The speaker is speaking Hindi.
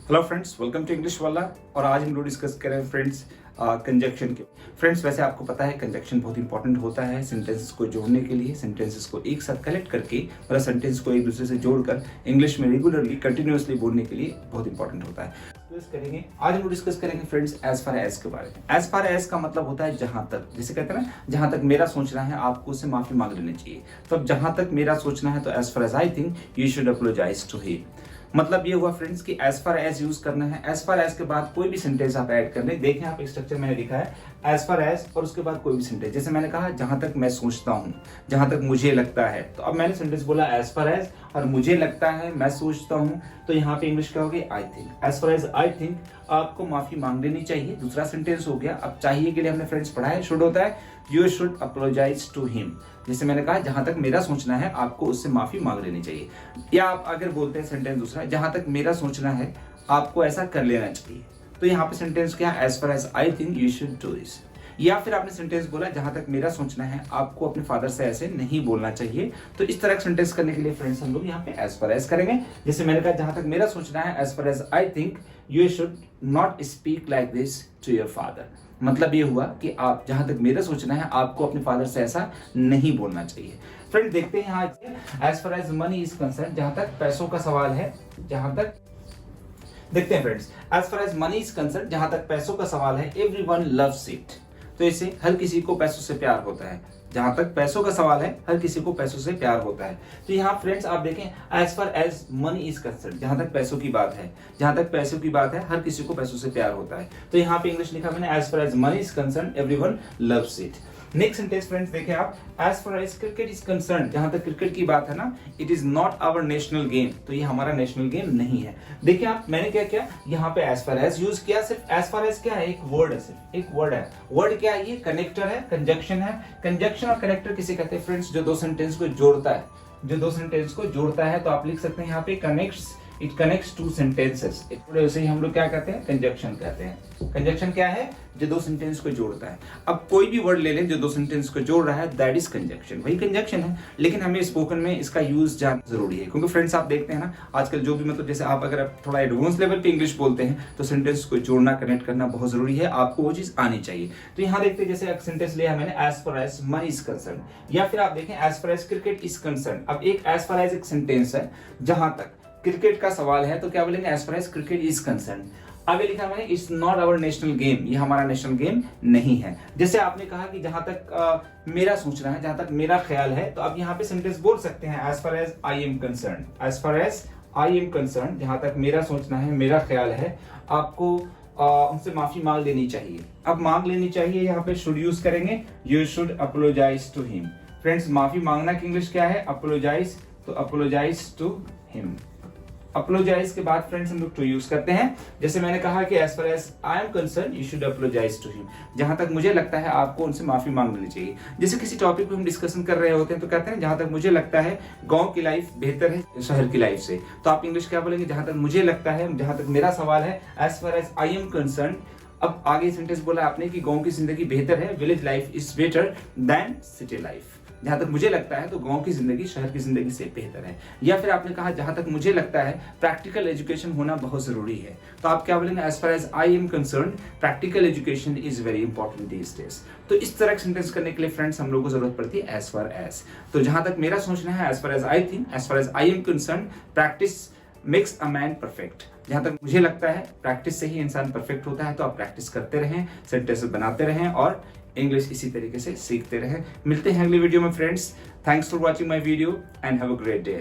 Hello friends, welcome to English वाला। और आज हम लोग डिस्कस कर रहे हैं फ्रेंड्स कंजक्शन के। फ्रेंड्स, वैसे आपको पता है कंजक्शन बहुत इंपॉर्टेंट होता है सेंटेंसेस को जोड़ने के लिए। सेंटेंसेस को एक साथ कलेक्ट करके मतलब सेंटेंस को एक दूसरे से जोड़कर इंग्लिश में रेगुलरली कंटिन्यूअसली बोलने के लिए बहुत इंपॉर्टेंट होता है। करेंगे आज हम लोग डिस्कस करेंगे फ्रेंड्स एज फार एज के बारे में। एज फार एज का मतलब होता है जहां तक, जैसे कहते हैं ना, जहां तक मेरा सोचना है आपको उससे माफी मांग लेनी चाहिए। तो अब जहां तक मेरा सोचना है तो as far as I think you should apologise to him. मतलब ये हुआ फ्रेंड्स कि एज फार एज यूज करना है। एज फार एज के बाद कोई भी सेंटेंस आप ऐड कर ले। देखें आप स्ट्रक्चर मैंने लिखा है एज फार एज और उसके बाद कोई भी सेंटेंस। जैसे मैंने कहा जहां तक मैं सोचता हूं, जहां तक मुझे लगता है। तो अब मैंने सेंटेंस बोला एज फार एज और मुझे लगता है, मैं सोचता हूं, तो यहाँ पे इंग्लिश क्या होगी I think. As far as I think आपको माफी मांग लेनी चाहिए। दूसरा सेंटेंस हो गया। अब चाहिए के लिए हमने फ्रेंड्स पढ़ा है, शुड होता है you should apologise to him. जैसे मैंने कहा जहां तक मेरा सोचना है आपको उससे माफी मांग लेनी चाहिए। या आप अगर बोलते हैं सेंटेंस दूसरा, जहां तक मेरा सोचना है आपको ऐसा कर लेना चाहिए। तो यहाँ पे सेंटेंस क्या है, as far as I think you should do this. या फिर आपने सेंटेंस बोला जहां तक मेरा सोचना है आपको अपने फादर से ऐसे नहीं बोलना चाहिए। तो इस तरह का सेंटेंस करने के लिए फ्रेंड्स हम लोग यहाँ पे एज फार एज करेंगे। जैसे मैंने कहा जहां तक मेरा सोचना है as far as I think you should not speak like this to your father. मतलब ये हुआ कि आप जहां तक मेरा सोचना है आपको अपने फादर से ऐसा नहीं बोलना चाहिए। फ्रेंड देखते हैं यहाँ as far as money is concern, जहां तक पैसों का सवाल है, जहां तक देखते हैं friends as far as money is concern, जहां तक पैसों का सवाल है एवरीवन लव्स इट। तो इसे हर किसी को पैसों से प्यार होता है। जहां तक पैसों का सवाल है हर किसी को पैसों से प्यार होता है। तो यहाँ फ्रेंड्स आप देखें as far as money is concern, जहां तक पैसों की बात है, जहां तक पैसों की बात है हर किसी को पैसों से प्यार होता है। तो यहाँ पे इंग्लिश लिखा मैंने as far as money is concern everyone loves it. Next sentence friends देखें आप as far as cricket is concern, जहां तक क्रिकेट की बात है ना, it is not our national game. तो ये हमारा नेशनल गेम नहीं है। देखिए आप मैंने क्या किया यहाँ पे एज फार एज यूज किया। सिर्फ एज फार एज क्या है, एक वर्ड है, सिर्फ एक वर्ड है। वर्ड क्या है, ये कनेक्टर है, कंजक्शन है। कंजक्शन और कनेक्टर किसे कहते हैं फ्रेंड्स, जो दो सेंटेंस को जोड़ता है, जो दो सेंटेंस को जोड़ता है। तो आप लिख सकते हैं यहाँ पे connects, it connects two sentences. उसे ही हम लोग क्या कहते हैं, कंजक्शन कहते हैं। कंजक्शन क्या है, जो दो सेंटेंस को जोड़ता है। अब कोई भी वर्ड ले लें जो दो सेंटेंस को जोड़ रहा है, दैट इज कंजक्शन, वही कंजक्शन है। लेकिन हमें स्पोकन में इसका यूज जानना जरूरी है, क्योंकि फ्रेंड्स आप देखते हैं ना आजकल जो भी मतलब जैसे आप अगर थोड़ा एडवांस लेवल पे इंग्लिश बोलते हैं तो सेंटेंस को जोड़ना, कनेक्ट करना बहुत जरूरी है। आपको वो चीज आनी चाहिए। तो यहाँ देखते हैं जैसे एक सेंटेंस लिया मैंने as far as money is concern, या फिर आप देखें as far as cricket is concern. अब एक एज फार एज एक सेंटेंस है जहां तक क्रिकेट का सवाल है, तो क्या बोलेंगे as far as cricket is concern. आगे लिखा मैंने it's not our national game, ये हमारा नेशनल गेम नहीं है। जैसे आपने कहा कि जहां तक मेरा सोचना है, जहां तक मेरा ख्याल है, तो आप यहाँ पे सेंटेंस बोल सकते हैं as far as I am concern. As far as I am concern, जहां तक मेरा सोचना है, मेरा ख्याल है, आपको उनसे माफी मांग लेनी चाहिए। अब मांग लेनी चाहिए यहाँ पे शुड यूज करेंगे, you should apologise to him. Friends माफी मांगना की इंग्लिश क्या है, अपोलोजाइज। तो अपोलोजाइज टू हिम। अपोलोजाइज के बाद फ्रेंड्स हम लोग टू यूज करते हैं। जैसे मैंने कहा कि as far as I am concern you should apologise to him, जहां तक मुझे लगता है आपको उनसे माफी मांग लेनी चाहिए। जैसे किसी टॉपिक पे हम डिस्कशन कर रहे होते हैं तो कहते हैं जहां तक मुझे लगता है गांव की लाइफ बेहतर है शहर की लाइफ से। तो आप इंग्लिश क्या बोलेंगे, जहां तक मुझे लगता है, जहां तक मेरा सवाल है, as far as I am concern. अब आगे सेंटेंस बोला आपने कि गांव की जिंदगी बेहतर है, village life is better than city life. जहां तक मुझे लगता है तो गांव की जिंदगी शहर की जिंदगी से बेहतर है। या फिर आपने कहा जहां तक मुझे लगता है प्रैक्टिकल एजुकेशन होना बहुत जरूरी है। तो आप क्या बोलेंगे, as far as I am concern practical education is very important these days. तो इस तरह का सेंटेंस करने के लिए फ्रेंड्स हम लोगों को जरूरत पड़ती है एज फार एज। तो जहां तक मेरा सोचना है as far as I think, as far as I am concern practice makes a man perfect. जहां तक मुझे लगता है प्रैक्टिस से ही इंसान परफेक्ट होता है। तो आप प्रैक्टिस करते रहें, सेंटेंसेस बनाते रहें और इंग्लिश इसी तरीके से सीखते रहें। मिलते हैं अगली वीडियो में friends. Thanks for watching my video and have a great day.